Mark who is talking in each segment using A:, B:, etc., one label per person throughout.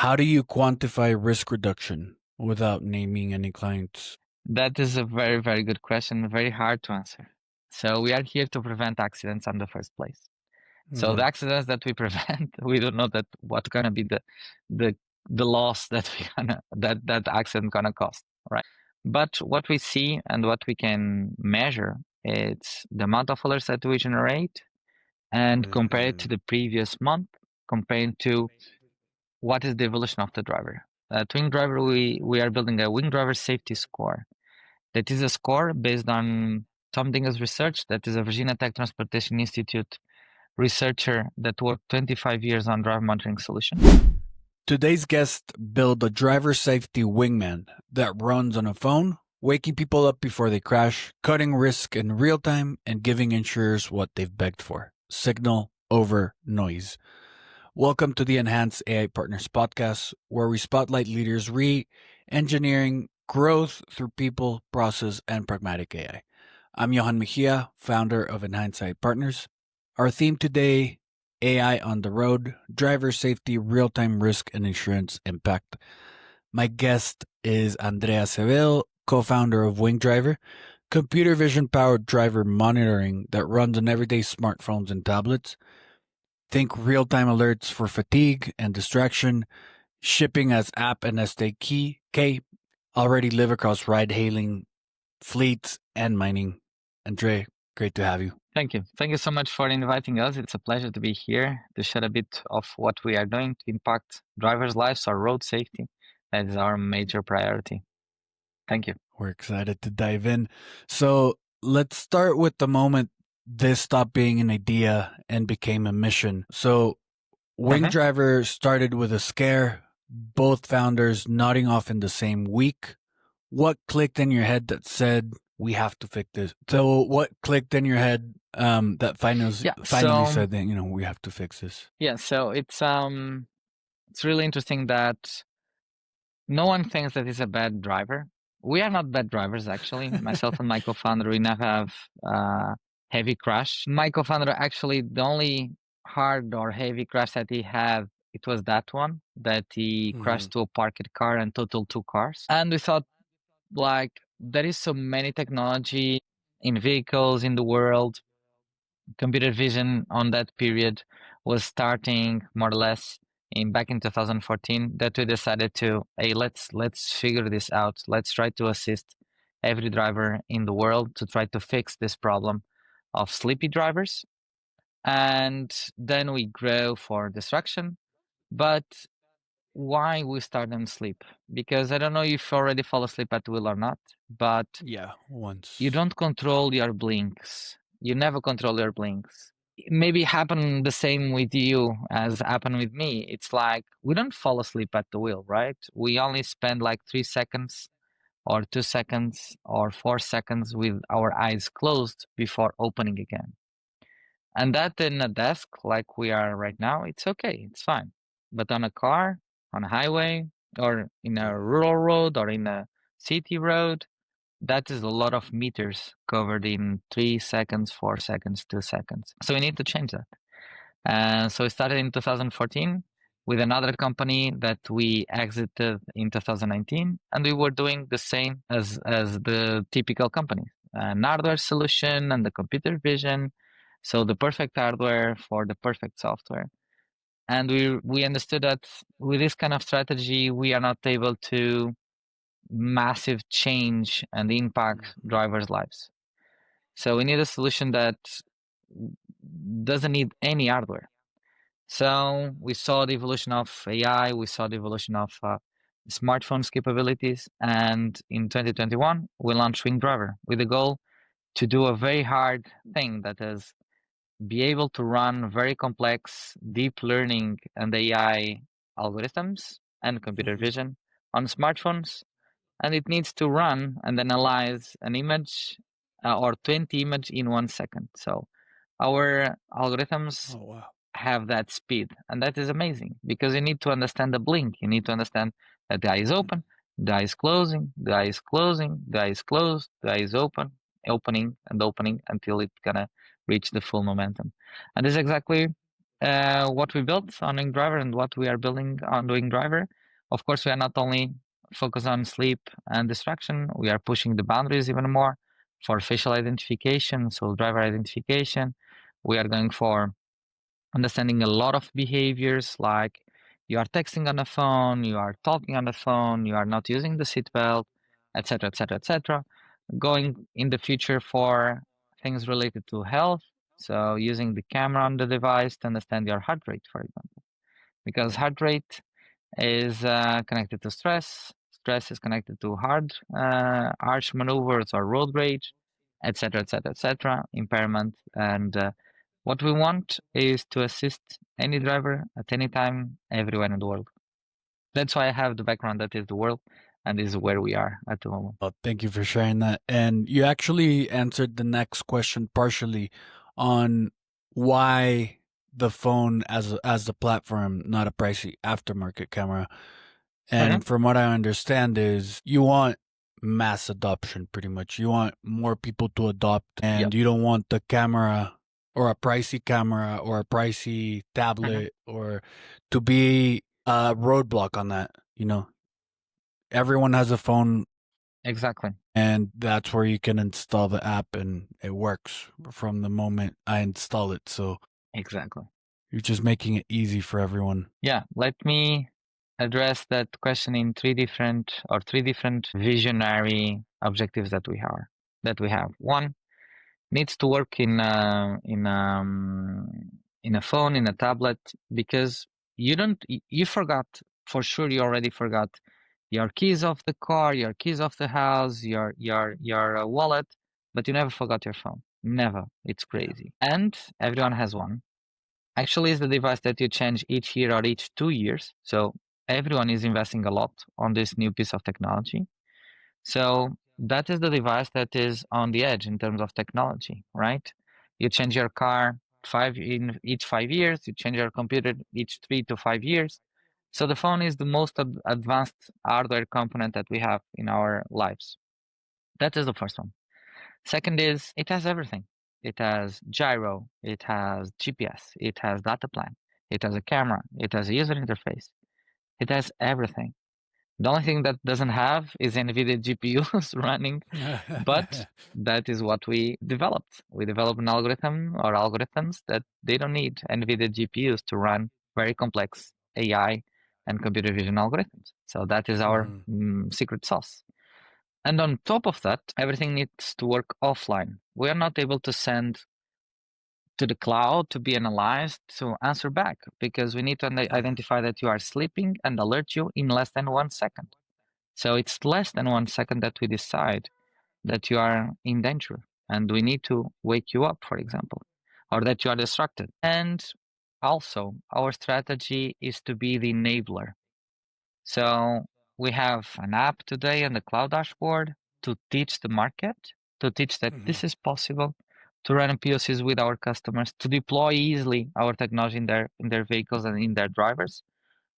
A: How do you quantify risk reduction without naming any clients?
B: That is a very, very good question, very hard to answer. So we are here to prevent accidents in the first place. So the
A: Yeah.
B: accidents that we prevent, we don't know that what's gonna be the the loss that that accident gonna cost, right? But what we see and what we can measure, it's the amount of alerts that we generate and compare it to the previous month, comparing to what is the evolution of the driver. At Wing Driver, we are building a Wing Driver safety score. That is a score based on Tom Dinger's research. That is a Virginia Tech Transportation Institute researcher that worked 25 years on driver monitoring solution.
A: Today's guest built a driver safety wingman that runs on a phone, waking people up before they crash, cutting risk in real time, and giving insurers what they've begged for: signal over noise. Welcome to the Enhanced AI Partners podcast, where we spotlight leaders re-engineering growth through people, process, and pragmatic AI. I'm Yohan Mejia, founder of Enhanced AI Partners. Our theme today: AI on the road, driver safety, real-time risk, and insurance impact. My guest is André Azevedo, co-founder of Wing Driver, computer vision powered driver monitoring that runs on everyday smartphones and tablets. Think real-time alerts for fatigue and distraction, shipping as app and SDK, already live across ride-hailing, fleets, and mining. Andre, great to have you.
B: Thank you. Thank you so much for inviting us. It's a pleasure to be here to share a bit of what we are doing to impact drivers' lives or road safety. That is our major priority. Thank you.
A: We're excited to dive in. So let's start with the moment this stopped being an idea and became a mission. So Wing Driver started with a scare, both founders nodding off in the same week. What clicked in your head that said we have to fix this? So what clicked in your head that finally said that we have to fix this?
B: Yeah, so it's really interesting that no one thinks that he's a bad driver. We are not bad drivers, actually. Myself and my co-founder, we never have heavy crash. My co-founder, actually, the only hard or heavy crash that he had, it was that one, that he crashed to a parked car and totaled two cars. And we thought, like, there is so many technology in vehicles in the world. Computer vision on that period was starting more or less back in 2014, that we decided to, hey, let's figure this out. Let's try to assist every driver in the world to try to fix this problem of sleepy drivers. And then we grow for distraction. But why we start on sleep? Because I don't know if you already fall asleep at the wheel or not, but
A: Yeah, once.
B: you don't control your blinks. You never control your blinks. Maybe happen the same with you as happened with me. It's like we don't fall asleep at the wheel, right? We only spend like 3 seconds or 2 seconds or 4 seconds with our eyes closed before opening again. And that in a desk like we are right now, it's okay, it's fine. But on a car, on a highway, or in a rural road or in a city road, that is a lot of meters covered in 3 seconds, 4 seconds, 2 seconds. So we need to change that. So we started in 2014 with another company that we exited in 2019, and we were doing the same as the typical company, an hardware solution and the computer vision. So the perfect hardware for the perfect software. And we understood that with this kind of strategy, we are not able to massive change and impact drivers' lives. So we need a solution that doesn't need any hardware. So we saw the evolution of AI, we saw the evolution of smartphones capabilities, and in 2021 we launched Wing Driver with the goal to do a very hard thing, that is, be able to run very complex deep learning and AI algorithms and computer vision on smartphones, and it needs to run and analyze an image or 20 image in 1 second. So our algorithms have that speed, and that is amazing because you need to understand the blink. You need to understand that the eye is open, the eye is closing, the eye is closing, the eye is closed, the eye is open, opening and opening until it's gonna reach the full momentum. And this is exactly what we built on Wing Driver and what we are building on Wing Driver. Of course, we are not only focused on sleep and distraction, we are pushing the boundaries even more for facial identification, so driver identification. We are going for understanding a lot of behaviors like you are texting on the phone, you are talking on the phone, you are not using the seatbelt, etc., etc., etc. Going in the future for things related to health, so using the camera on the device to understand your heart rate, for example, because heart rate is connected to stress. Stress is connected to hard arch maneuvers or road rage, etc., etc., etc., impairment. And what we want is to assist any driver at any time, everywhere in the world. That's why I have the background that is the world, and this is where we are at the moment.
A: Well, thank you for sharing that. And you actually answered the next question partially on why the phone as a platform, not a pricey aftermarket camera. And from what I understand is you want mass adoption pretty much. You want more people to adopt and
B: Yep.
A: you don't want the camera or a pricey camera or a pricey tablet or to be a roadblock on that, you know. Everyone has a phone
B: Exactly.
A: and that's where you can install the app and it works from the moment I install it. So
B: Exactly.
A: you're just making it easy for everyone.
B: Yeah, let me address that question in three different visionary objectives that we have. One, needs to work in a phone, in a tablet, because you forgot, for sure you already forgot your keys of the car, your keys of the house, your wallet, but you never forgot your phone. Never. It's
A: Yeah.
B: crazy. And everyone has one. Actually, it's the device that you change each year or each 2 years. So everyone is investing a lot on this new piece of technology. So that is the device that is on the edge in terms of technology, right? You change your car in each 5 years, you change your computer each 3 to 5 years. So the phone is the most advanced hardware component that we have in our lives. That is the first one. Second is it has everything. It has gyro, it has GPS, it has data plan, it has a camera, it has a user interface, it has everything. The only thing that doesn't have is NVIDIA GPUs running, but that is what we developed. We developed an algorithm or algorithms that they don't need NVIDIA GPUs to run very complex AI and computer vision algorithms. So that is our secret sauce. And on top of that, everything needs to work offline. We are not able to send to the cloud to be analyzed to answer back because we need to identify that you are sleeping and alert you in less than 1 second. So it's less than 1 second that we decide that you are in danger and we need to wake you up, for example, or that you are distracted. And also, our strategy is to be the enabler. So we have an app today on the cloud dashboard to teach the market, to teach that this is possible, to run POCs with our customers, to deploy easily our technology in their vehicles and in their drivers.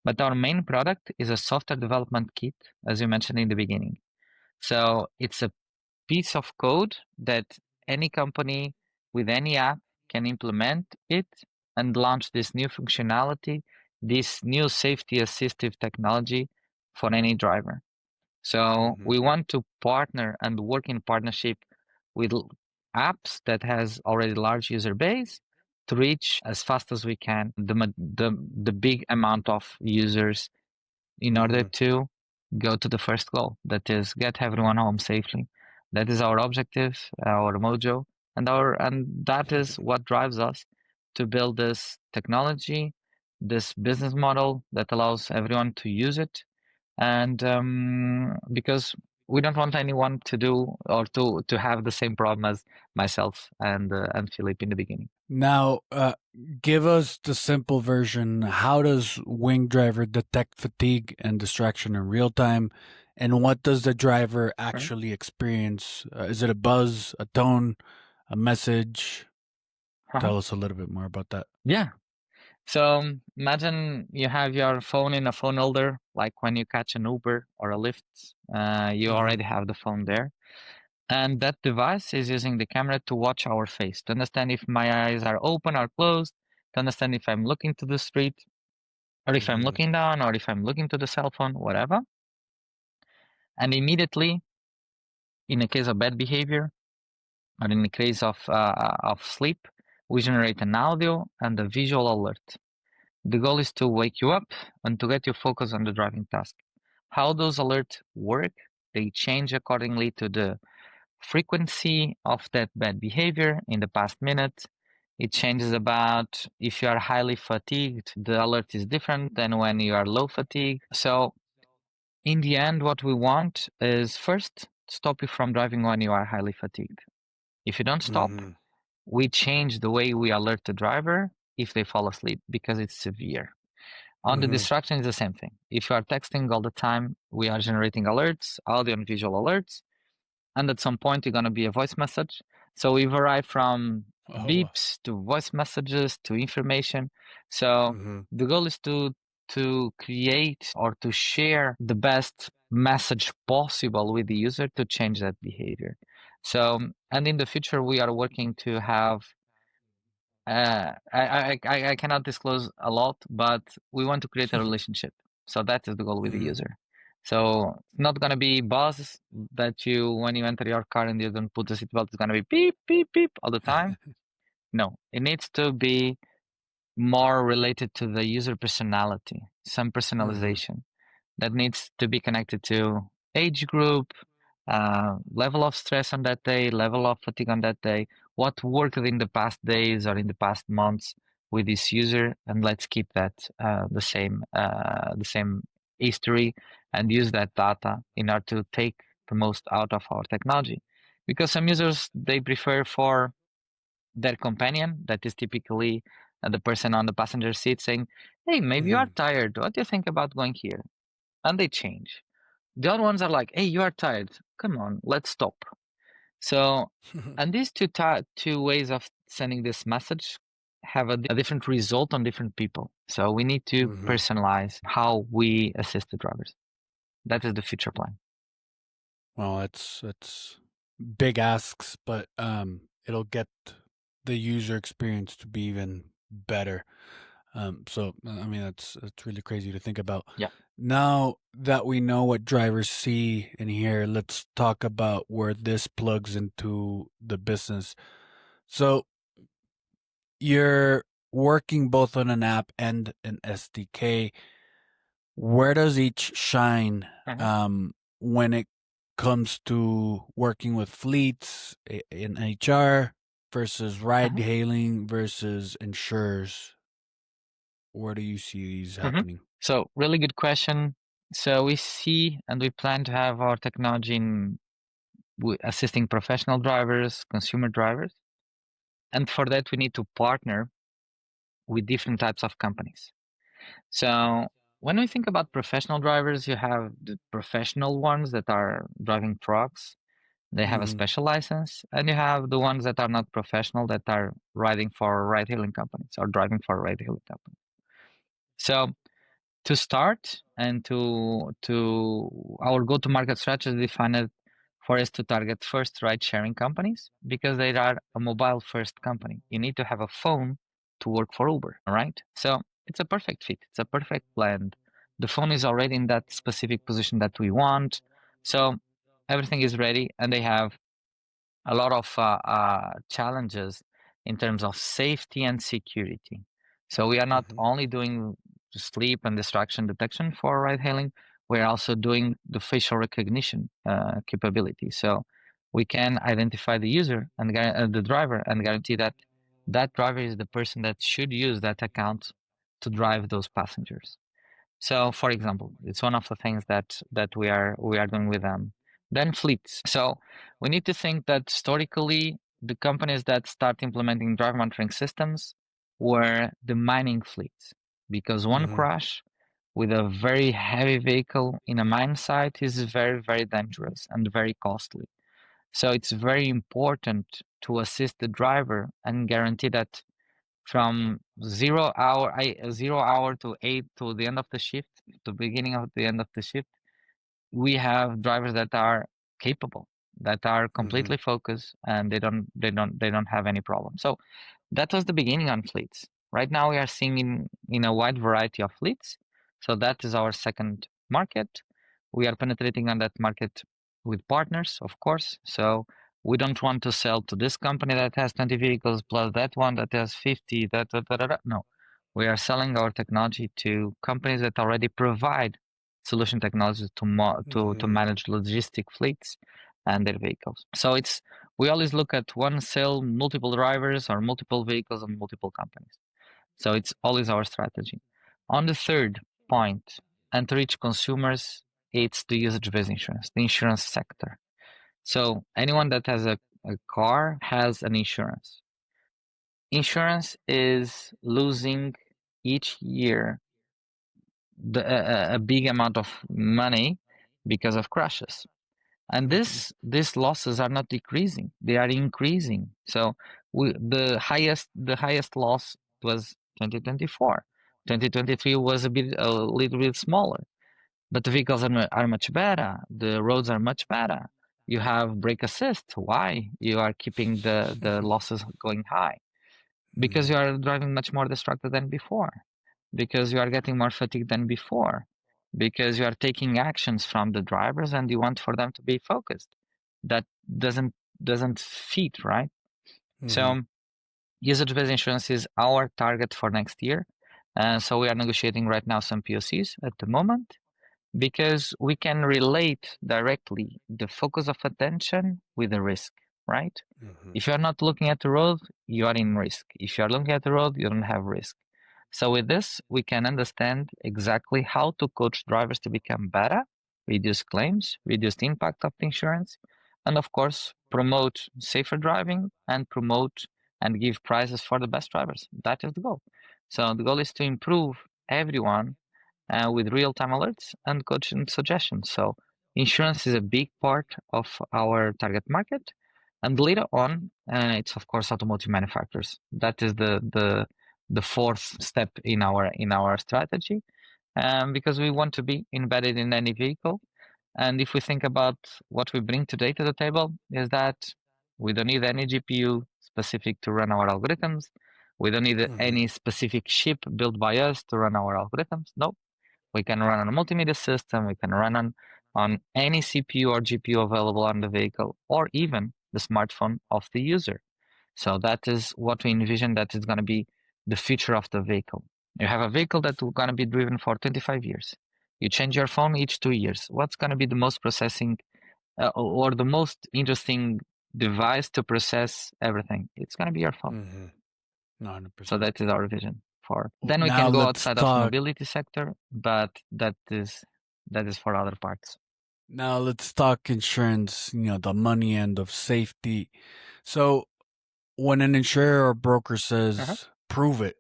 B: But our main product is a software development kit, as you mentioned in the beginning. So it's a piece of code that any company with any app can implement it and launch this new functionality, this new safety assistive technology for any driver. So we want to partner and work in partnership with apps that has already large user base to reach as fast as we can the big amount of users in order to go to the first goal, that is get everyone home safely. That is our objective, our mojo, and that is what drives us to build this technology, this business model that allows everyone to use it, and because we don't want anyone to do or to have the same problem as myself and Philippe in the beginning.
A: Now, give us the simple version. How does Wing Driver detect fatigue and distraction in real time? And what does the driver actually experience? Is it a buzz, a tone, a message? Tell us a little bit more about that.
B: Yeah. So imagine you have your phone in a phone holder, like when you catch an Uber or a Lyft, you already have the phone there. And that device is using the camera to watch our face, to understand if my eyes are open or closed, to understand if I'm looking to the street, or if I'm
A: Mm-hmm.
B: looking down, or if I'm looking to the cell phone, whatever. And immediately, in a case of bad behavior, or in the case of sleep, we generate an audio and a visual alert. The goal is to wake you up and to get you focused on the driving task. How those alerts work, they change accordingly to the frequency of that bad behavior in the past minute. It changes about if you are highly fatigued, the alert is different than when you are low fatigue. So in the end, what we want is first stop you from driving when you are highly fatigued. If you don't stop,
A: Mm-hmm.
B: we change the way we alert the driver if they fall asleep because it's severe. On the
A: Mm-hmm.
B: distraction, it's the same thing. If you are texting all the time, we are generating alerts, audio and visual alerts, and at some point, you're going to be a voice message. So we vary from
A: Oh, wow.
B: beeps to voice messages to information. So
A: Mm-hmm.
B: the goal is to create or to share the best message possible with the user to change that behavior. So, and in the future, we are working to have I cannot disclose a lot, but we want to create a relationship. So that is the goal with the
A: Mm-hmm.
B: user. So it's not gonna be buzz that you when you enter your car and you don't put the seatbelt, it's gonna be beep beep beep all the time. No, it needs to be more related to the user personality, some
A: Mm-hmm.
B: personalization that needs to be connected to age group, level of stress on that day, level of fatigue on that day, what worked in the past days or in the past months with this user, and let's keep that the same history and use that data in order to take the most out of our technology. Because some users they prefer for their companion, that is typically the person on the passenger seat saying, "Hey, maybe you are
A: Mm-hmm.
B: tired. What do you think about going here?" And they change. The other ones are like, "Hey, you are tired. Come on, let's stop." So, and these two ways of sending this message have a different result on different people. So we need to
A: Mm-hmm.
B: personalize how we assist the drivers. That is the future plan.
A: Well, it's big asks, but it'll get the user experience to be even better. So I mean that's really crazy to think about.
B: Yeah.
A: Now that we know what drivers see and hear, let's talk about where this plugs into the business. So you're working both on an app and an SDK. Where does each shine
B: Mhm.
A: when it comes to working with fleets in HR versus ride
B: Mhm.
A: hailing versus insurers? Where do you see these
B: Mhm.
A: happening?
B: So, really good question. So we see and we plan to have our technology in assisting professional drivers, consumer drivers, and for that we need to partner with different types of companies. So when we think about professional drivers, you have the professional ones that are driving trucks. They have a
A: Mhm.
B: special license, and you have the ones that are not professional that are riding for ride-hailing companies or driving for ride-hailing companies. So to start and to our go-to-market strategy defined for us to target first ride-sharing companies because they are a mobile-first company. You need to have a phone to work for Uber, all right? So it's a perfect fit. It's a perfect blend. The phone is already in that specific position that we want. So everything is ready, and they have a lot of challenges in terms of safety and security. So we are not
A: Mhm.
B: only doing sleep and distraction detection for ride hailing, we're also doing the facial recognition capability. So we can identify the user and the driver and guarantee that that driver is the person that should use that account to drive those passengers. So, for example, it's one of the things that we are doing with them. Then fleets. So we need to think that historically, the companies that start implementing driver monitoring systems were the mining fleets, because one
A: Mhm.
B: crash with a very heavy vehicle in a mine site is very, very dangerous and very costly. So it's very important to assist the driver and guarantee that from 0 hour to 8 to the end of the shift, to beginning of the end of the shift, we have drivers that are capable, that are
A: Mhm.
B: completely focused, and they don't have any problem. So that was the beginning on fleets. Right now, we are seeing in a wide variety of fleets. So that is our second market. We are penetrating on that market with partners, of course. So we don't want to sell to this company that has 20 vehicles plus that one that has 50. No, we are selling our technology to companies that already provide solution technologies to manage logistic fleets and their vehicles. So we always look at one sale, multiple drivers or multiple vehicles and multiple companies. So it's always our strategy. On the third point, and to reach consumers, it's the usage-based insurance, the insurance sector. So anyone that has a car has an insurance. Insurance is losing each year a big amount of money because of crashes. And these losses are not decreasing; they are increasing. So the highest loss was 2024. 2023 was a little bit smaller, but the vehicles are much better. The roads are much better. You have brake assist. Why? You are keeping the losses going high because you are driving much more distracted than before, because you are getting more fatigued than before, because you are taking actions from the drivers and you want for them to be focused. That doesn't fit, right? So usage-based insurance is our target for next year. So we are negotiating right now some POCs at the moment because we can relate directly the focus of attention with the risk, right? If you're not looking at the road, you are in risk. If you're looking at the road, you don't have risk. So with this, we can understand exactly how to coach drivers to become better, reduce claims, reduce the impact of the insurance, and of course, promote safer driving and promote and give prizes for the best drivers. That is the goal. So the goal is to improve everyone with real-time alerts and coaching suggestions. So insurance is a big part of our target market. And later on, it's of course automotive manufacturers. That is the fourth step in our strategy, because we want to be embedded in any vehicle. And if we think about what we bring today to the table, is that we don't need any GPU specific to run our algorithms. We don't need any specific chip built by us to run our algorithms. No, we can run on a multimedia system. We can run on any CPU or GPU available on the vehicle, or even the smartphone of the user. So that is what we envision that is going to be the future of the vehicle. You have a vehicle that will going to be driven for 25 years. You change your phone each 2 years. What's going to be the most processing or the most interesting device to process everything? It's going to be your phone.
A: 100%.
B: So that is our vision for. Then we
A: Now
B: can go
A: let's
B: outside of
A: talk.
B: mobility sector, but that is for other parts.
A: Now let's talk insurance. The money end of safety. So when an insurer or broker
B: Uh-huh.
A: says prove it,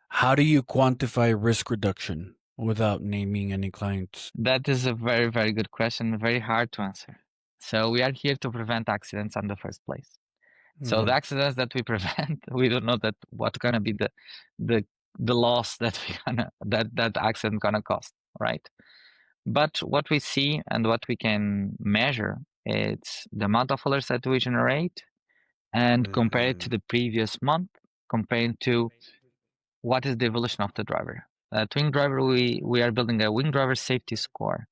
A: how do you quantify risk reduction without naming any clients?
B: That is a very, very good question, very hard to answer. So we are here to prevent accidents in the first place. So the accidents that we prevent, we don't know that what's gonna be the the loss that we gonna that accident gonna cost, right? But what we see and what we can measure, it's the amount of alerts that we generate and compare it to the previous month, comparing to what is the evolution of the driver. To Wing Driver, we are building a Wing Driver safety score.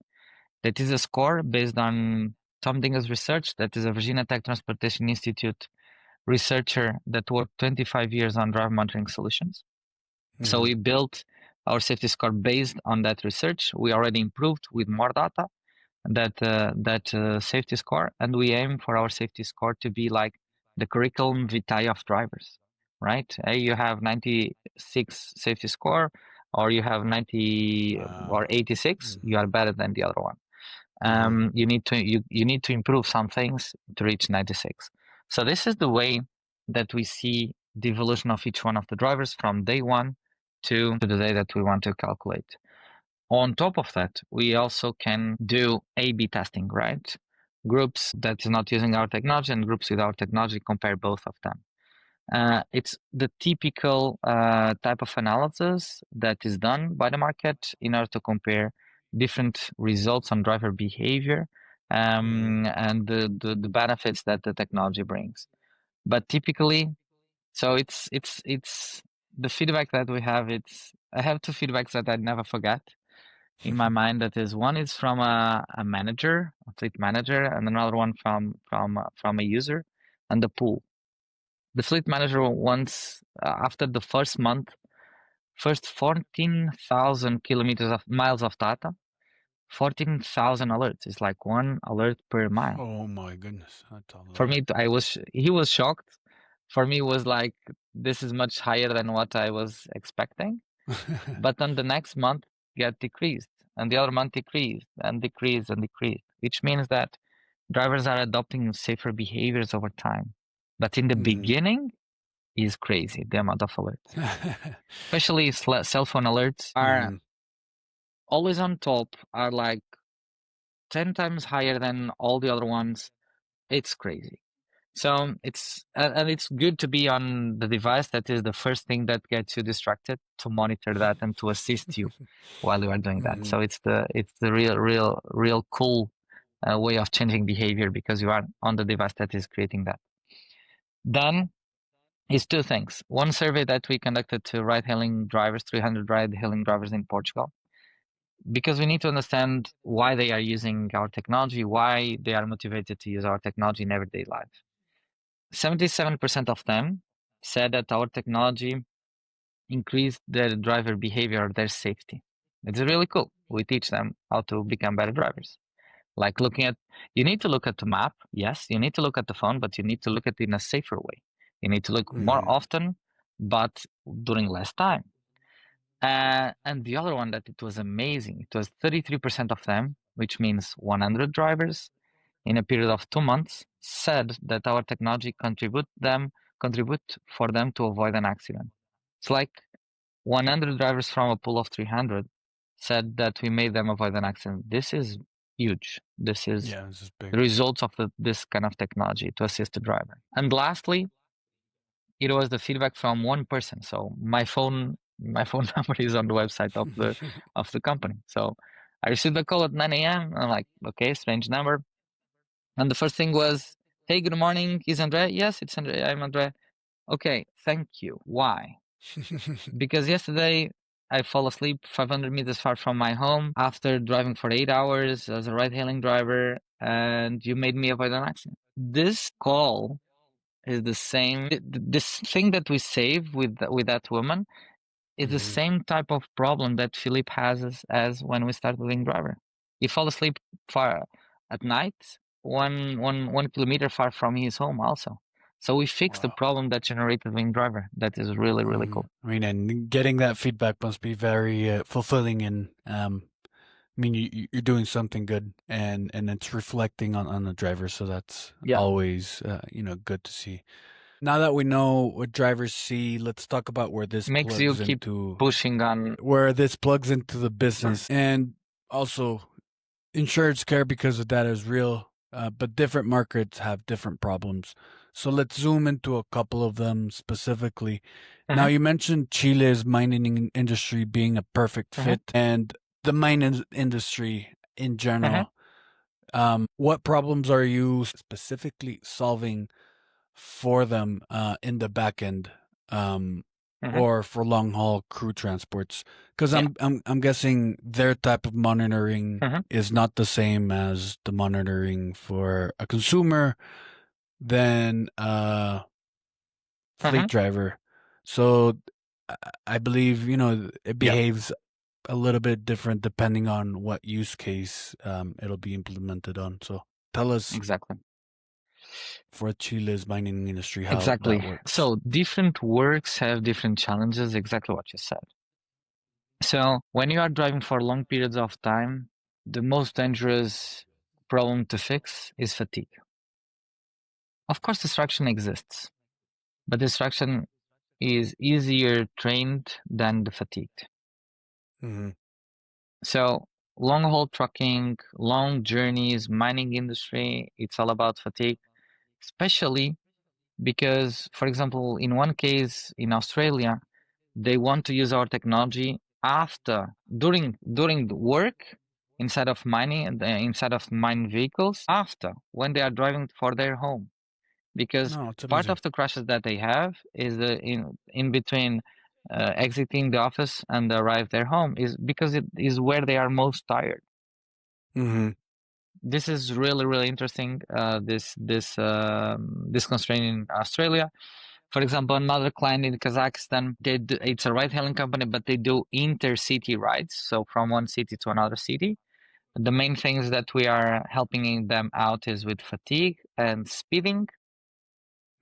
B: That is a score based on Tom Dinga's research. That is a Virginia Tech Transportation Institute researcher that worked 25 years on driver monitoring solutions. So we built our safety score based on that research. We already improved with more data that safety score, and we aim for our safety score to be like the curriculum vitae of drivers, right? You have 96 safety score, or you have 90 or 86, you are better than the other one. You need to improve some things to reach 96. So this is the way that we see the evolution of each one of the drivers from day one to the day that we want to calculate. On top of that, we also can do A/B testing, right? Groups that is not using our technology and groups with our technology, compare both of them. It's the typical type of analysis that is done by the market in order to compare different results on driver behavior and the benefits that the technology brings. But typically, so it's the feedback that we have, I have two feedbacks that I never forget in my mind. That is, one is from a manager, a fleet manager, and another one from a user and the pool. The fleet manager once, after the first month, first 14,000 kilometers of miles of data, 14,000 alerts. It's like one alert per mile.
A: Oh my goodness, that's a
B: For
A: lot.
B: me, he was shocked. For me, it was like, this is much higher than what I was expecting. But then the next month get decreased, and the other month decreased and decreased and decreased, which means that drivers are adopting safer behaviors over time. But in the
A: Mhm.
B: beginning is crazy, the amount of alerts. Especially cell phone alerts are
A: Mhm.
B: always on top, are like 10 times higher than all the other ones. It's crazy. So it's good to be on the device that is the first thing that gets you distracted, to monitor that and to assist you while you are doing that. So
A: Mhm.
B: it's the real cool way of changing behavior, because you are on the device that is creating that. Then is two things. One survey that we conducted to ride-hailing drivers, 300 ride-hailing drivers in Portugal, because we need to understand why they are using our technology, why they are motivated to use our technology in everyday life. 77% of them said that our technology increased their driver behavior, their safety. It's really cool. We teach them how to become better drivers. Like you need to look at the map. Yes, you need to look at the phone, but you need to look at it in a safer way. You need to look more
A: Mhm.
B: often, but during less time. And the other one, that it was amazing. It was 33% of them, which means 100 drivers in a period of 2 months, said that our technology contribute for them to avoid an accident. It's like 100 drivers from a pool of 300 said that we made them avoid an accident. This is huge. This is
A: Yeah, this is
B: the
A: big.
B: results of this kind of technology to assist the driver. And lastly, it was the feedback from one person. So my phone number is on the website of the company. So I received a call at 9 a.m. I'm like, okay, strange number. And the first thing was, hey, good morning. Is André? Yes, it's André. I'm André. Okay, thank you. Why? Because yesterday I fall asleep 500 meters far from my home after driving for 8 hours as a ride-hailing driver, and you made me avoid an accident. This call is the same. This thing that we save with that woman is the
A: Mhm.
B: same type of problem that Philip has as when we started being driver. He fall asleep far at night, 1 kilometer far from his home also. So we fixed the
A: Wow.
B: problem that generated being driver. That is really, really
A: Mhm.
B: cool.
A: I mean, and getting that feedback must be very fulfilling, and I mean, you're doing something good, and it's reflecting on the driver, so that's
B: Yeah.
A: always good to see. Now that we know what drivers see, let's talk about
B: Makes you keep pushing on.
A: where this plugs into the business, and also insurance care, because of that is real. But different markets have different problems. So let's zoom into a couple of them specifically. Now,
B: Mhm,
A: you mentioned Chile's mining industry being a perfect
B: mhm,
A: fit, and the mining industry in
B: mhm,
A: general. What problems are you specifically solving for them in the back end, um,
B: mhm.
A: or for long haul crew transports? Because
B: Yeah.
A: I'm guessing their type of monitoring
B: Mhm,
A: is not the same as the monitoring for a consumer than a fleet
B: mhm.
A: driver. So I I believe it
B: Yeah.
A: behaves a little bit different depending on what use case it'll be implemented on. So tell us,
B: Exactly.
A: for Chile's mining industry, how that
B: Exactly.
A: works.
B: So different works have different challenges. Exactly what you said. So when you are driving for long periods of time, the most dangerous problem to fix is fatigue. Of course, distraction exists, but distraction is easier trained than the fatigue.
A: Hmm.
B: So long haul trucking, long journeys, mining industry, it's all about fatigue, especially because, for example, in one case in Australia, they want to use our technology during the work inside of mining vehicles, after when they are driving for their home, because
A: No, it's
B: part
A: amazing.
B: of the crashes that they have is in between. exiting the office and arrive their home is because it is where they are most tired.
A: Mm-hmm.
B: This is really, really interesting. This constraint in Australia. For example, another client in Kazakhstan, it's a ride-hailing company, but they do intercity rides, so from one city to another city. The main things that we are helping them out is with fatigue and speeding.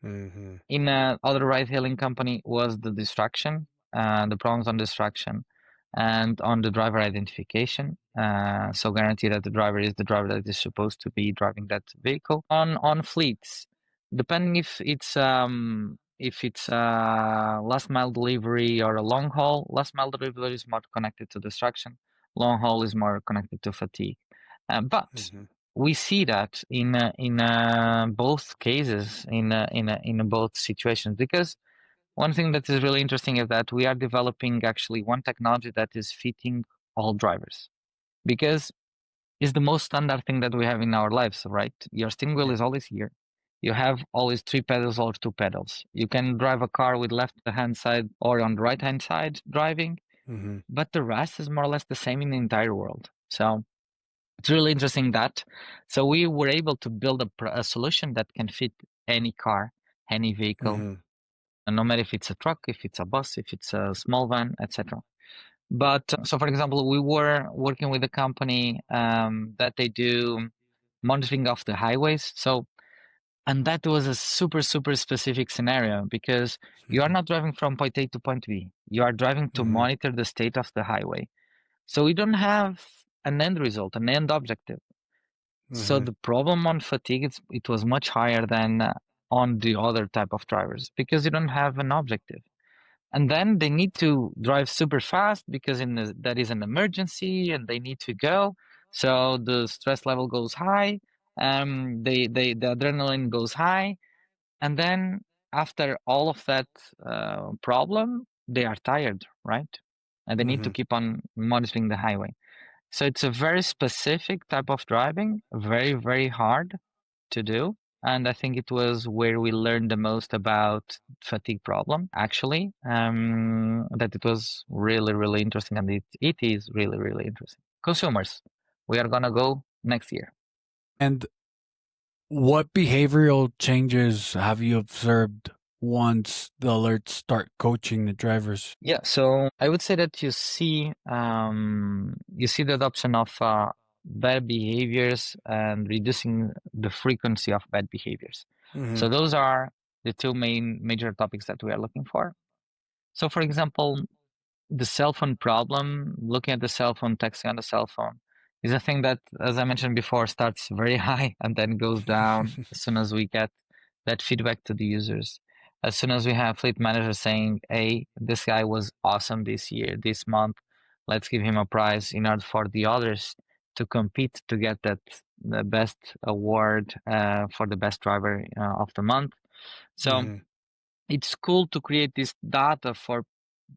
A: Mm-hmm.
B: In other ride-hailing company was the distraction, the problems on distraction, and on the driver identification. So guarantee that the driver is the driver that is supposed to be driving that vehicle. On fleets, depending if it's last mile delivery or a long haul, last mile delivery is more connected to distraction. Long haul is more connected to fatigue. But
A: Mm-hmm.
B: we see that in both cases, in both situations, because one thing that is really interesting is that we are developing actually one technology that is fitting all drivers, because it's the most standard thing that we have in our lives, right? Your steering wheel
A: Yeah.
B: is always here. You have always three pedals or two pedals. You can drive a car with left hand side or on the right hand side driving,
A: Mm-hmm.
B: but the rest is more or less the same in the entire world. So it's really interesting that. So we were able to build a solution that can fit any car, any vehicle,
A: Mm-hmm.
B: and no matter if it's a truck, if it's a bus, if it's a small van, etc. But so, for example, we were working with a company that they do monitoring of the highways. So, and that was a super, super specific scenario because you are not driving from point A to point B. You are driving to
A: Mm-hmm.
B: monitor the state of the highway. So we don't have an end result, an end objective. So
A: Mm-hmm.
B: the problem on fatigue, it was much higher than on the other type of drivers because you don't have an objective. And then they need to drive super fast because that is an emergency and they need to go. So the stress level goes high. The adrenaline goes high. And then after all of that problem, they are tired, right? And they need to
A: Mm-hmm.
B: keep on monitoring the highway. So it's a very specific type of driving, very, very hard to do. And I think it was where we learned the most about fatigue problem, actually, that it was really, really interesting. And it is really, really interesting. Consumers, we are going to go next year.
A: And what behavioral changes have you observed once the alerts start coaching the drivers?
B: Yeah, so I would say that you see the adoption of bad behaviors and reducing the frequency of bad behaviors.
A: Mm-hmm.
B: So those are the two major topics that we are looking for. So for example, the cell phone problem, looking at the cell phone, texting on the cell phone, is a thing that, as I mentioned before, starts very high and then goes down as soon as we get that feedback to the users. As soon as we have fleet managers saying, hey, this guy was awesome this year, this month, let's give him a prize in order for the others to compete to get the best award for the best driver of the month. So
A: Mm-hmm.
B: it's cool to create this data for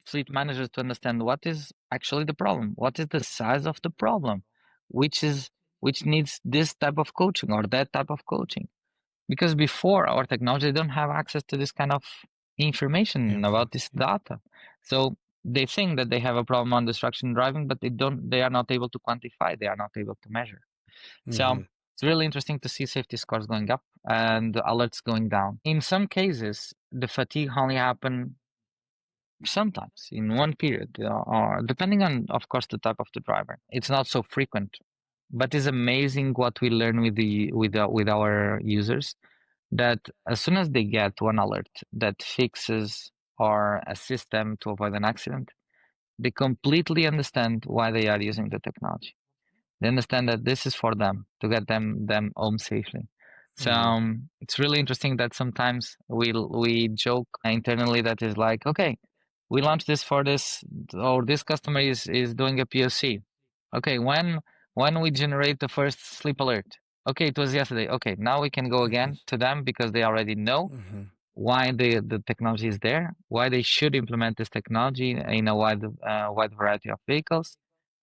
B: fleet managers to understand what is actually the problem, what is the size of the problem, which is which needs this type of coaching or that type of coaching. Because before our technology, they don't have access to this kind of information
A: Info.
B: about this data. So they think that they have a problem on distraction driving, but they are not able to quantify, they are not able to measure. So
A: Mm-hmm.
B: it's really interesting to see safety scores going up and the alerts going down. In some cases, the fatigue only happen sometimes in one period, or depending on, of course, the type of the driver. It's not so frequent, but it's amazing what we learn with our users. That as soon as they get one alert that fixes or assists them to avoid an accident, they completely understand why they are using the technology. They understand that this is for them to get them home safely. So
A: Mm-hmm.
B: it's really interesting that sometimes we joke internally that is like, okay, we launched this for this, or this customer is doing a POC. Okay, when we generate the first sleep alert. Okay, it was yesterday. Okay, now we can go again to them because they already know
A: Mm-hmm.
B: why the technology is there, why they should implement this technology in a wide variety of vehicles,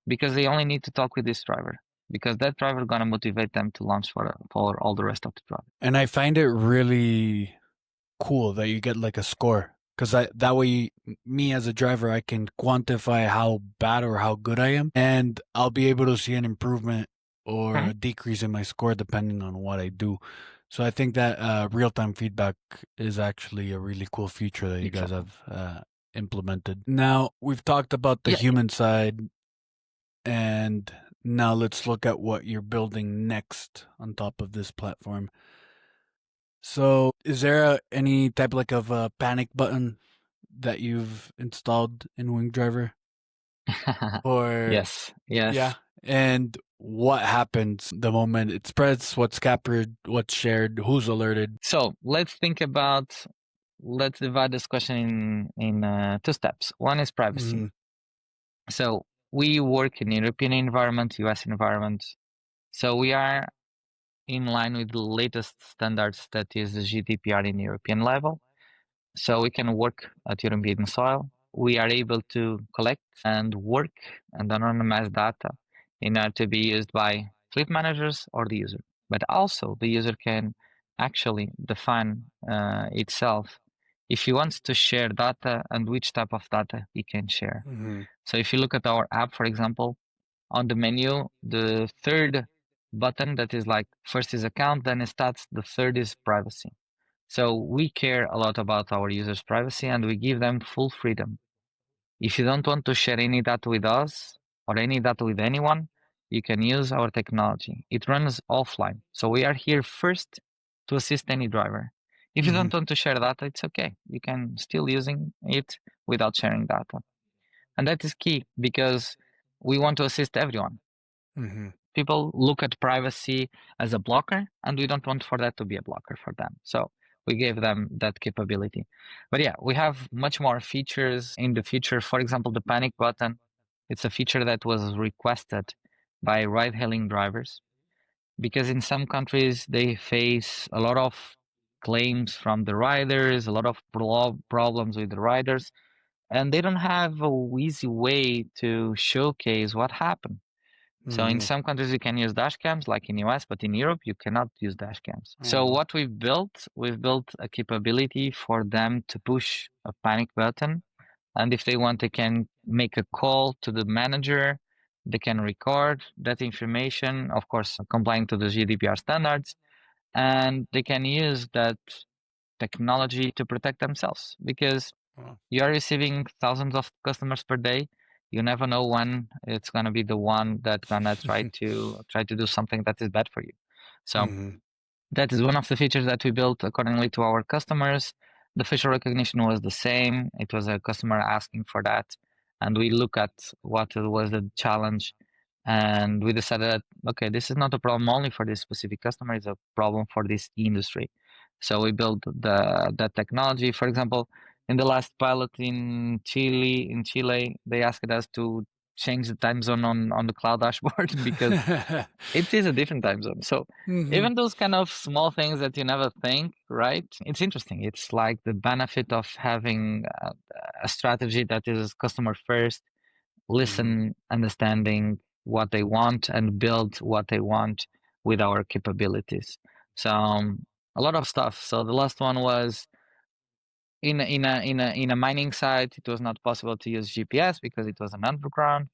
B: because they only need to talk with this driver, because that driver gonna motivate them to launch for all the rest of the drive.
A: And I find it really cool that you get like a score because I that way me as a driver I can quantify how bad or how good I am, and I'll be able to see an improvement or
B: Mhm.
A: a decrease in my score depending on what I do. So I think that real time feedback is actually a really cool feature that you guys
B: Exactly.
A: have implemented. Now we've talked about the
B: Yeah.
A: human side, and now let's look at what you're building next on top of this platform. So, is there any type like of a panic button that you've installed in WingDriver? Or
B: Yes.
A: yeah,
B: Yes.
A: and what happens the moment it spreads? What's captured? What's shared? Who's alerted?
B: So let's divide this question in two steps. One is privacy.
A: Mm-hmm.
B: So we work in European environment, US environment. So we are in line with the latest standards that is the GDPR in European level. So we can work at European soil. We are able to collect and work and anonymize data in order to be used by fleet managers or the user. But also the user can actually define itself if he wants to share data and which type of data he can share.
A: Mm-hmm.
B: So if you look at our app, for example, on the menu, the third button that is like first is account, then is stats, the third is privacy. So we care a lot about our users' privacy and we give them full freedom. If you don't want to share any data with us or any data with anyone, you can use our technology. It runs offline. So we are here first to assist any driver. If you
A: Mm-hmm.
B: don't want to share data, it's okay. You can still using it without sharing data. And that is key because we want to assist everyone.
A: Mm-hmm.
B: People look at privacy as a blocker, and we don't want for that to be a blocker for them. So we gave them that capability. But yeah, we have much more features in the future. For example, the panic button, it's a feature that was requested by ride hailing drivers because in some countries they face a lot of claims from the riders, a lot of problems with the riders, and they don't have a easy way to showcase what happened. So in
A: Mm-hmm.
B: some countries you can use dash cams, like in US, but in Europe you cannot use dash cams. So
A: Oh.
B: what we've built a capability for them to push a panic button, and if they want, they can make a call to the manager. They can record that information, of course, complying to the GDPR standards, and they can use that technology to protect themselves because
A: Wow.
B: you are receiving thousands of customers per day. You never know when it's gonna be the one that gonna try to do something that is bad for you. So
A: Mm-hmm.
B: that is one of the features that we built accordingly to our customers. The facial recognition was the same. It was a customer asking for that, and we look at what was the challenge, and we decided that okay, this is not a problem only for this specific customer; it's a problem for this industry. So we built that technology. For example, in the last pilot in Chile, they asked us to change the time zone on the cloud dashboard because it is a different time zone. So
A: mm-hmm.
B: even those kind of small things that you never think, right? It's interesting. It's like the benefit of having a strategy that is customer first,
A: Mm-hmm.
B: listen, understanding what they want, and build what they want with our capabilities. So a lot of stuff. So the last one was in a mining site. It was not possible to use GPS because it was an underground.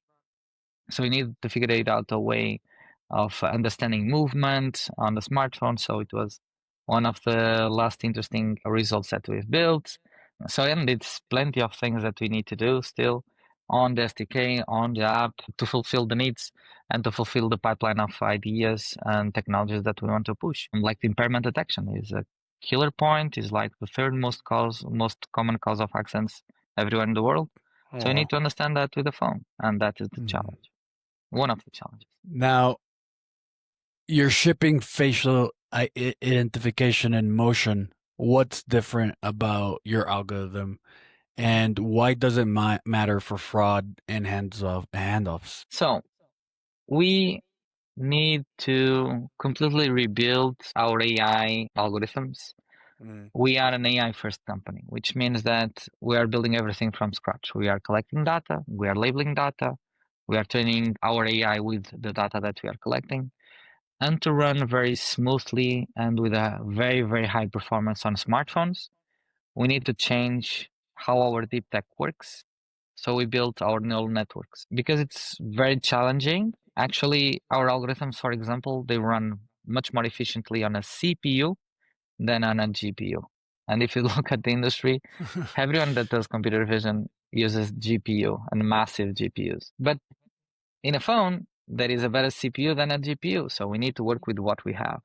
B: So we need to figure it out a way of understanding movement on the smartphone. So it was one of the last interesting results that we've built. So and it's plenty of things that we need to do still on the SDK, on the app to fulfill the needs and to fulfill the pipeline of ideas and technologies that we want to push. And like the impairment detection is a killer point, is like the third most common cause of accidents everywhere in the world.
A: Oh,
B: So we need
A: wow.
B: to understand that with the phone, and that is the
A: Mm-hmm.
B: challenge. One of the challenges.
A: Now, you're shipping facial identification in motion. What's different about your algorithm, and why does it matter for fraud and handoffs?
B: So we need to completely rebuild our AI algorithms.
A: Mm.
B: We are an AI first company, which means that we are building everything from scratch. We are collecting data, we are labeling data, we are training our AI with the data that we are collecting. And to run very smoothly and with a very, very high performance on smartphones, we need to change how our deep tech works. So we built our neural networks because it's very challenging. Actually, our algorithms, for example, they run much more efficiently on a CPU than on a GPU. And if you look at the industry, everyone that does computer vision uses GPU and massive GPUs. But in a phone, there is a better CPU than a GPU. So we need to work with what we have.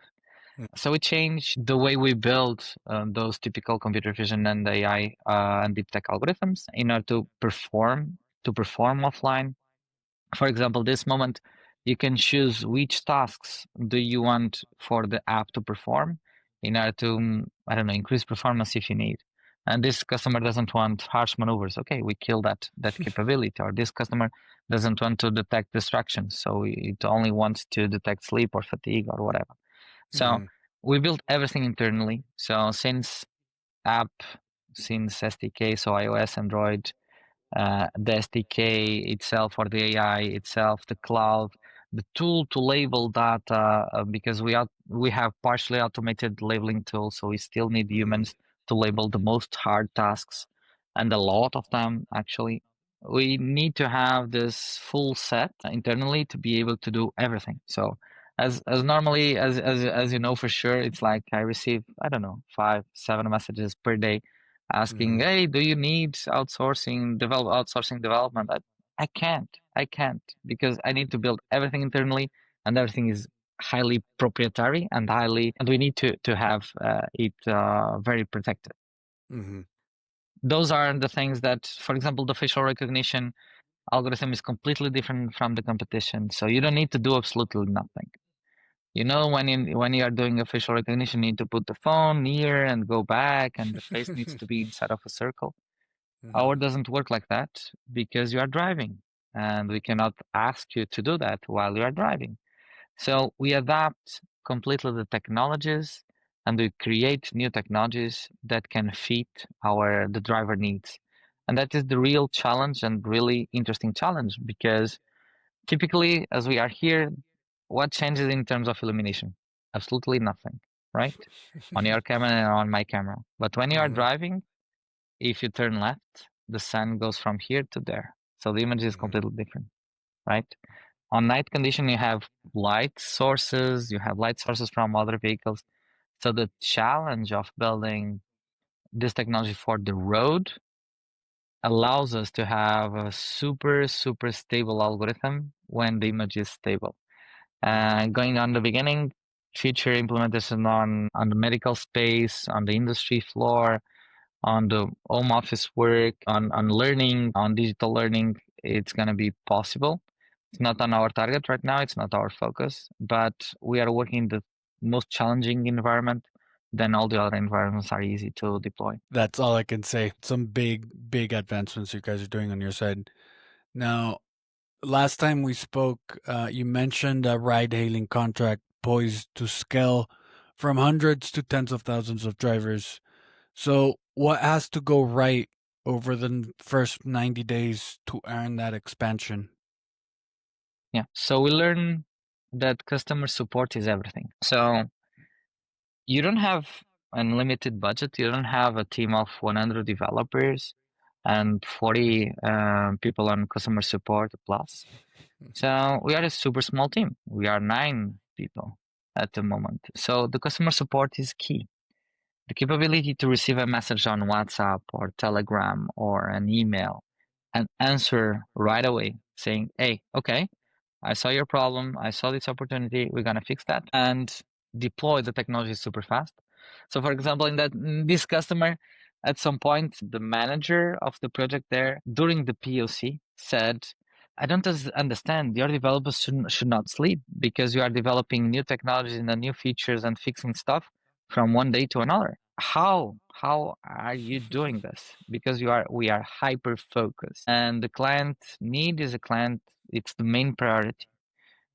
B: So we changed the way we build those typical computer vision and AI and deep tech algorithms in order to perform offline. For example, this moment, you can choose which tasks do you want for the app to perform in order to, I don't know, increase performance if you need. And this customer doesn't want harsh maneuvers. Okay, we kill that capability. Or this customer doesn't want to detect distractions, so it only wants to detect sleep or fatigue or whatever. So
A: Mm-hmm.
B: we built everything internally. So app, since SDK, so iOS, Android, the SDK itself or the AI itself, the cloud, the tool to label data, because we have partially automated labeling tools, so we still need
A: Mm-hmm.
B: humans to label the most hard tasks, and a lot of them actually. We need to have this full set internally to be able to do everything. So as normally as you know for sure, it's like I receive, I don't know, 5 7 messages per day asking,
A: Mm-hmm.
B: "Hey, do you need outsourcing development?" I can't because I need to build everything internally, and everything is highly proprietary and we need to have it very protected.
A: Mm-hmm.
B: Those are the things that, for example, the facial recognition algorithm is completely different from the competition, so you don't need to do absolutely nothing. When you are doing a facial recognition, you need to put the phone near and go back, and the face needs to be inside of a circle. Our
A: Mm-hmm.
B: doesn't work like that because you are driving, and we cannot ask you to do that while you are driving. So we adapt completely the technologies, and we create new technologies that can fit the driver needs. And that is the real challenge and really interesting challenge because typically, as we are here, what changes in terms of illumination? Absolutely nothing, right? On your camera and on my camera. But when you are
A: Mm-hmm.
B: driving, if you turn left, the sun goes from here to there. So the image is
A: Mm-hmm.
B: completely different, right? On night condition, you have light sources from other vehicles. So the challenge of building this technology for the road allows us to have a super, super stable algorithm when the image is stable.
A: Mm-hmm.
B: Going on the beginning, future implementation on the medical space, on the industry floor, on the home office work, on learning, on digital learning, it's going to be possible. It's not on our target right now, it's not our focus, but we are working in the most challenging environment. Then all the other environments are easy to deploy.
A: That's all I can say. Some big, big advancements you guys are doing on your side. Now, last time we spoke, you mentioned a ride hailing contract poised to scale from hundreds to tens of thousands of drivers. So, what has to go right over the first 90 days to earn that expansion?
B: Yeah. So we learn that customer support is everything. So you don't have unlimited budget. You don't have a team of 100 developers and 40 people on customer support plus. So we are a super small team. We are 9 people at the moment. So the customer support is key. The capability to receive a message on WhatsApp or Telegram or an email and answer right away saying, "Hey, okay, I saw your problem. I saw this opportunity. We're gonna fix that," and deploy the technology super fast. So, for example, in this customer, at some point, the manager of the project there during the POC said, "I don't understand. Your developers should not sleep because you are developing new technologies and new features and fixing stuff from one day to another. How are you doing this? Because we are hyper focused, and the client need is a client. It's the main priority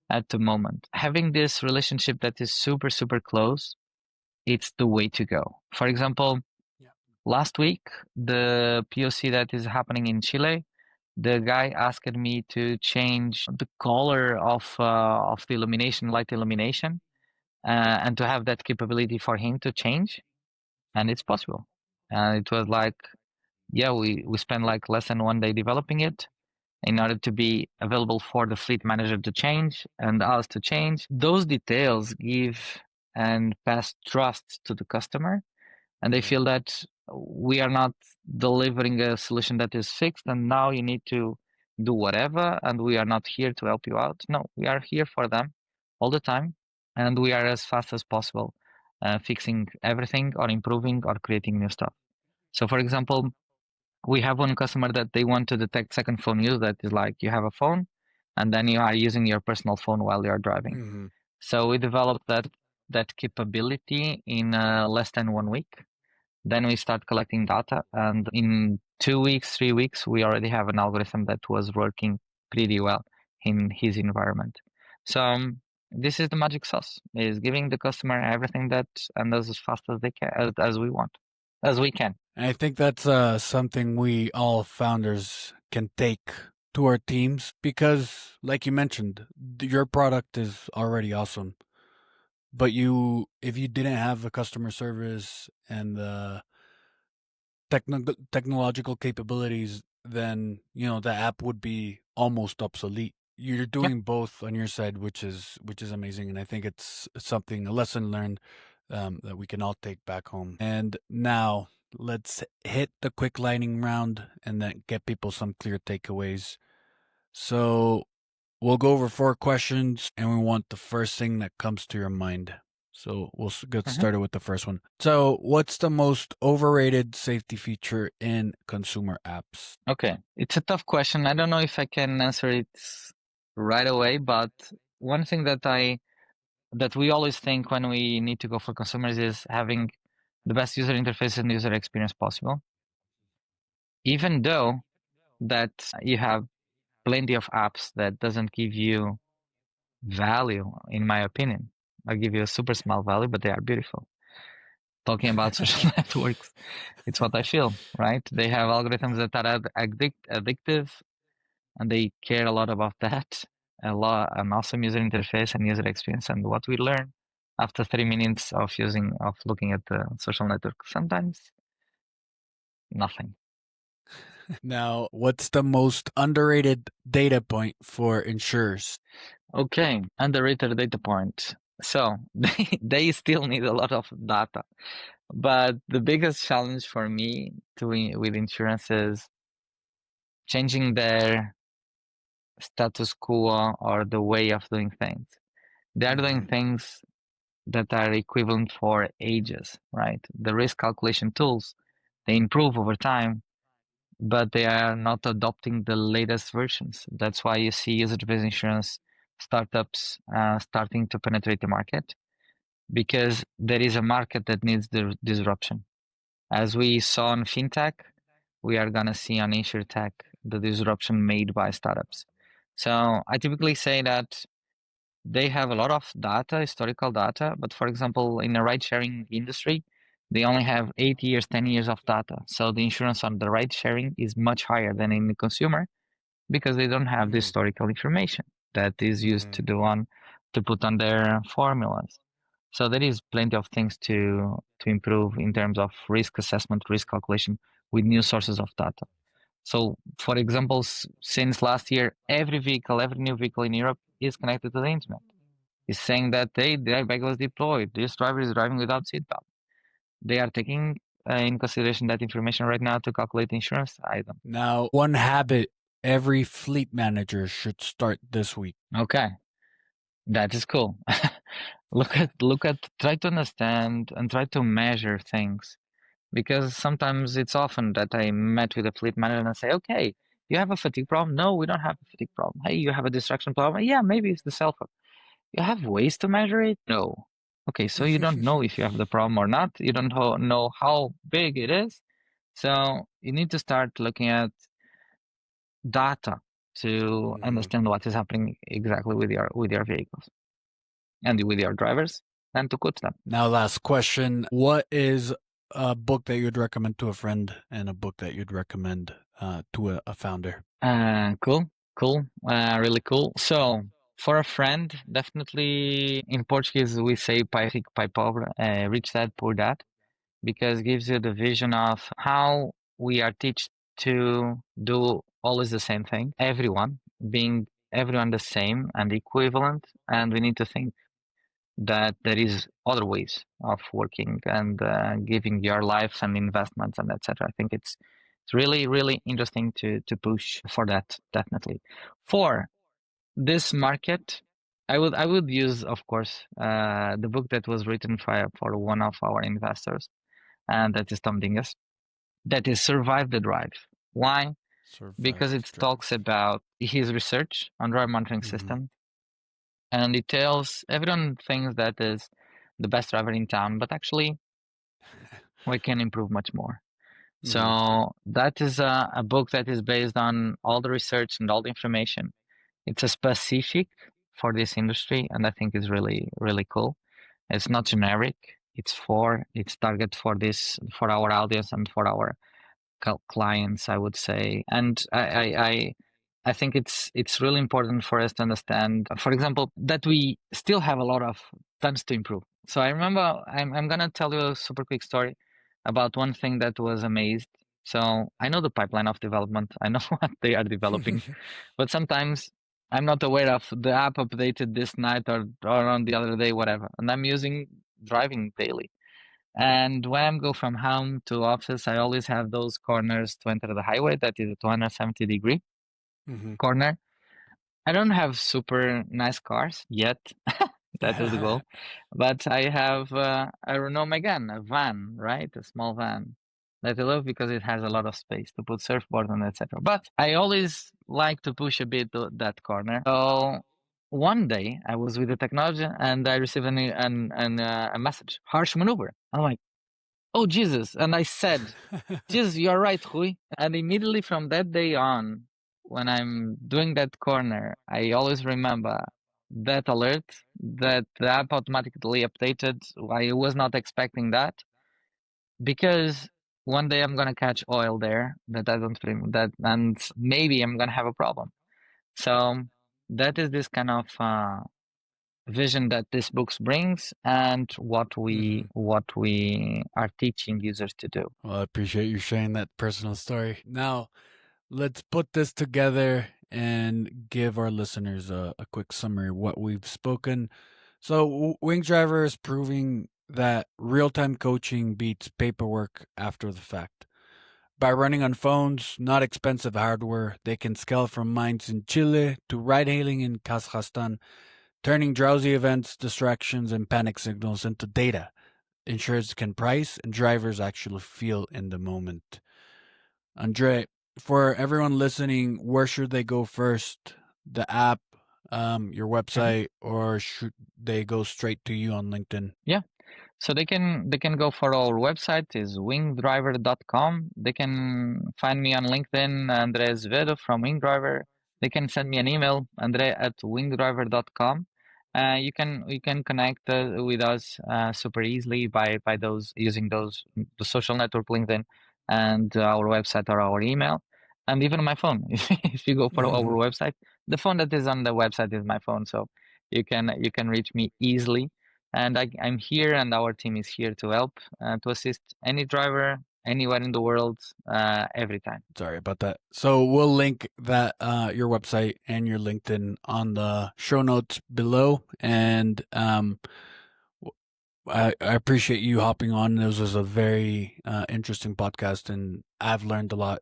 B: at the moment. Having this relationship that is super, super close, it's the way to go. For example,
A: Yeah.
B: last week, the POC that is happening in Chile, the guy asked me to change the color of the illumination, light illumination, and to have that capability for him to change, and it's possible. And it was like yeah, we spend like less than 1 day developing it in order to be available for the fleet manager to change and us to change. Those details give and pass trust to the customer, and they feel that we are not delivering a solution that is fixed and now you need to do whatever and we are not here to help you out. No, we are here for them all the time, and we are as fast as possible fixing everything or improving or creating new stuff. So for example, we have one customer that they want to detect second phone use. That is like you have a phone and then you are using your personal phone while you are driving. So we developed that capability in less than 1 week. Then we start collecting data, and in 2 weeks, 3 weeks, we already have an algorithm that was working pretty well in his environment. So this is the magic sauce: is giving the customer everything that and as fast as they can, as we want, as we can.
A: And I think that's something we all founders can take to our teams because, like you mentioned, your product is already awesome. But if you didn't have the customer service and the technological capabilities, then the app would be almost obsolete. You're
B: Yeah.
A: doing both on your side, which is amazing, and I think it's something a lesson learned that we can all take back home. And now let's hit the quick lightning round and then get people some clear takeaways. So we'll go over 4 questions, and we want the first thing that comes to your mind. So we'll get
B: Mhm.
A: started with the first one. So, what's the most overrated safety feature in consumer apps?
B: Okay, it's a tough question. I don't know if I can answer it right away, but one thing that we always think when we need to go for consumers is having the best user interface and user experience possible. Even though that you have plenty of apps that doesn't give you value, in my opinion. I give you a super small value, but they are beautiful. Talking about social networks, it's what I feel, right? They have algorithms that are addictive, and they care a lot about that. A lot, an awesome user interface and user experience. And what we learn after 3 minutes of looking at the social network, sometimes nothing.
A: Now, what's the most underrated data point for insurers?
B: Okay, underrated data point. So they still need a lot of data, but the biggest challenge for me with insurance is changing their status quo or the way of doing things. They are doing things that are equivalent for ages, right? The risk calculation tools, they improve over time, but they are not adopting the latest versions. That's why you see user-based insurance startups starting to penetrate the market, because there is a market that needs the disruption. As we saw in fintech, we are gonna see on insurtech the disruption made by startups. So I typically say that they have a lot of data, historical data, but for example, in the ride sharing industry, they only have 8 years, 10 years of data. So the insurance on the ride sharing is much higher than in the consumer because they don't have the historical information that is used to put on their formulas. So there is plenty of things to improve in terms of risk assessment, risk calculation with new sources of data. So, for example, since last year, every new vehicle in Europe is connected to the internet. It's saying that hey, the airbag was deployed. This driver is driving without seatbelt. They are taking in consideration that information right now to calculate insurance item.
A: Now, one habit every fleet manager should start this week.
B: Okay, that is cool. Try to understand and try to measure things, because sometimes it's often that I met with a fleet manager and I say, okay, you have a fatigue problem? No, we don't have a fatigue problem. Hey, you have a distraction problem? Yeah, maybe it's the cell phone. You have ways to measure it? No. Okay, so you don't know if you have the problem or not. You don't know how big it is. So you need to start looking at data to understand what is happening exactly with your vehicles and with your drivers and to coach them.
A: Now, last question. What is a book that you'd recommend to a friend and a book that you'd recommend to a founder?
B: Cool, really cool. So for a friend, definitely in Portuguese we say pai rico, pai pobre, rich dad, poor dad, because it gives you the vision of how we are taught to do always the same thing, everyone being everyone the same and equivalent, and we need to think that there is other ways of working and giving your lives and investments and etc. I think it's really really interesting to push for that, definitely. For this market, I would use, of course, the book that was written for one of our investors, and that is Tom Dingus. That is Survive the Drive. Why? Because
A: Survive
B: it
A: the drive.
B: talks about his research on drive monitoring
A: Mm-hmm.
B: system, and it tells everyone thinks that is the best driver in town, but actually we can improve much more.
A: Mm-hmm.
B: So that is a book that is based on all the research and all the information. It's a specific for this industry, and I think is really really cool. It's not generic. It's target for this, for our audience and for our clients, I would say. And I think it's really important for us to understand, for example, that we still have a lot of times to improve. So I remember I'm gonna tell you a super quick story about one thing that was amazed. So I know the pipeline of development. I know what they are developing, but sometimes I'm not aware of the app updated this night or on the other day, whatever. And I'm using driving daily. And when I go from home to office, I always have those corners to enter the highway. That is a 270-degree
A: Mm-hmm.
B: corner. I don't have super nice cars yet. That is the goal. But I have a Renault Megane, a van, right? A small van that I love because it has a lot of space to put surfboard on, etc. But I always like to push a bit that corner. So one day I was with the technology and I received a message, harsh maneuver. I'm like, oh, Jesus. And I said, Jesus, you're right, Rui. And immediately from that day on, when I'm doing that corner, I always remember that alert that the app automatically updated. I was not expecting that because one day I'm gonna catch oil there that I don't that, and maybe I'm gonna have a problem. So that is this kind of vision that this books brings and what we
A: Mm-hmm.
B: what we are teaching users to do.
A: Well, I appreciate you sharing that personal story. Now, let's put this together and give our listeners a quick summary of what we've spoken. So, Wing Driver is proving that real time coaching beats paperwork after the fact. By running on phones, not expensive hardware, they can scale from mines in Chile to ride hailing in Kazakhstan, turning drowsy events, distractions, and panic signals into data insurers can price and drivers actually feel in the moment. Andre, for everyone listening, where should they go first? The app, your
B: Mhm.
A: website, or should they go straight to you on LinkedIn?
B: Yeah. So they can go for our website is wingdriver.com. They can find me on LinkedIn, André Azevedo from Wingdriver. They can send me an email, andre@wingdriver.com. You can connect with us super easily by those using those the social network LinkedIn and our website or our email, and even my phone. If you go for our website, the phone that is on the website is my phone, so you can reach me easily, and I'm here, and our team is here to help, to assist any driver anywhere in the world, every time.
A: Sorry about that. So we'll link that your website and your LinkedIn on the show notes below. And I appreciate you hopping on. This was a very interesting podcast, and I've learned a lot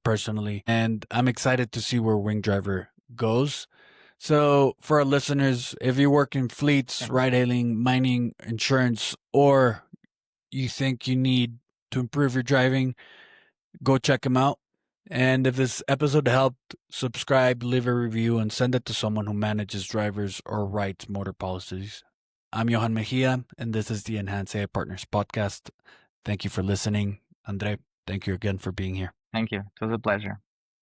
A: personally. And I'm excited to see where Wing Driver goes. So, for our listeners, if you work in fleets,
B: Thanks.
A: ride hailing, mining, insurance, or you think you need to improve your driving, go check them out. And if this episode helped, subscribe, leave a review, and send it to someone who manages drivers or writes motor policies. I'm Yohan Mejia, and this is the Enhance AI Partners podcast. Thank you for listening. Andre, thank you again for being here.
B: Thank you. It was a pleasure.